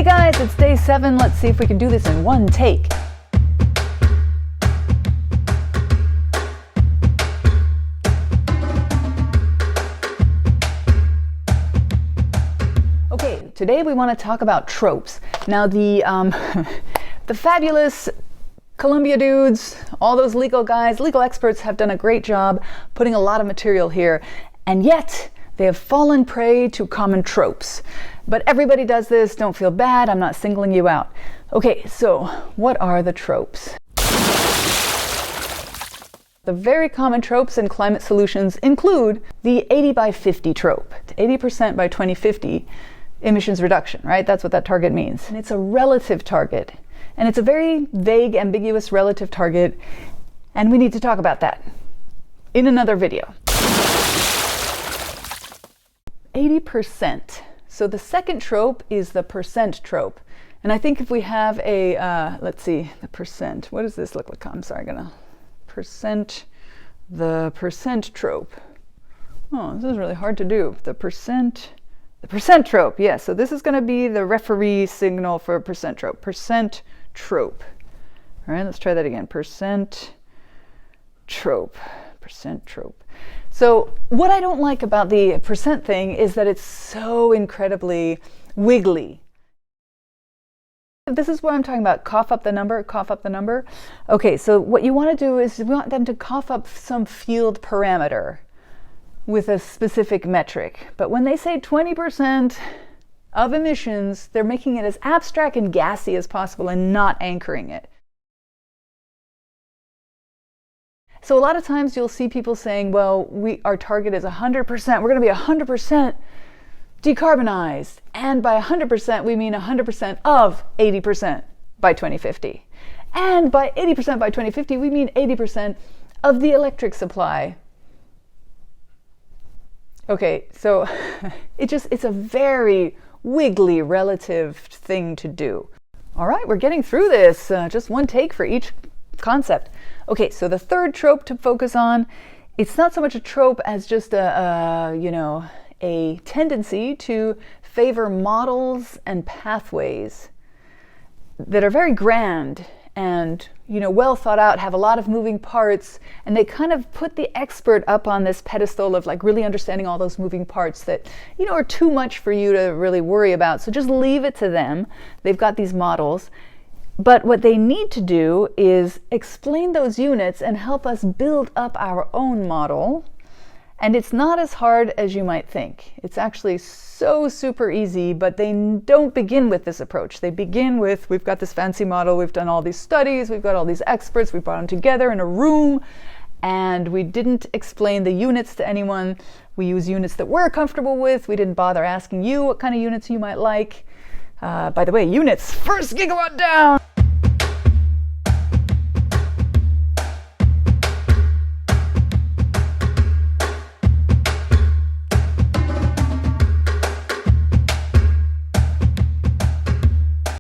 guys, it's day 7. Let's see if we can do this in one take. Okay, today we want to talk about tropes. Now the fabulous Columbia dudes, all those legal guys, legal experts have done a great job putting a lot of material here, and yet they have fallen prey to common tropes. But everybody does this, don't feel bad, I'm not singling you out. Okay, so what are the tropes? The very common tropes in climate solutions include the 80 by 50 trope, 80% by 2050 emissions reduction, right? That's what that target means. And it's a relative target. And it's a very vague, ambiguous relative target, and we need to talk about that in another video. 80%. So the second trope is the percent trope. And I think if we have a, let's see, the percent. What does this look like? I'm sorry, the percent trope. Oh, this is really hard to do. The percent trope, yes. So this is going to be the referee signal for percent trope. Percent trope. All right, let's try that again. Percent trope. So what I don't like about the percent thing is that it's so incredibly wiggly. This is what I'm talking about. Cough up the number, cough up the number. Okay, so what you want to do is you want them to cough up some field parameter with a specific metric. But when they say 20% of emissions, they're making it as abstract and gassy as possible and not anchoring it. So a lot of times you'll see people saying, well, our target is 100%. We're going to be 100% decarbonized. And by 100%, we mean 100% of 80% by 2050. And by 80% by 2050, we mean 80% of the electric supply. Okay, so it's a very wiggly relative thing to do. All right, we're getting through this. Just one take for each concept. Okay, so the third trope to focus on, it's not so much a trope as just a tendency to favor models and pathways that are very grand and well thought out, have a lot of moving parts, and they kind of put the expert up on this pedestal of like really understanding all those moving parts that are too much for you to really worry about. So just leave it to them. They've got these models. But what they need to do is explain those units and help us build up our own model. And it's not as hard as you might think. It's actually so super easy, but they don't begin with this approach. They begin with, we've got this fancy model, we've done all these studies, we've got all these experts, we brought them together in a room, and we didn't explain the units to anyone. We use units that we're comfortable with. We didn't bother asking you what kind of units you might like. By the way, units, first gigawatt down!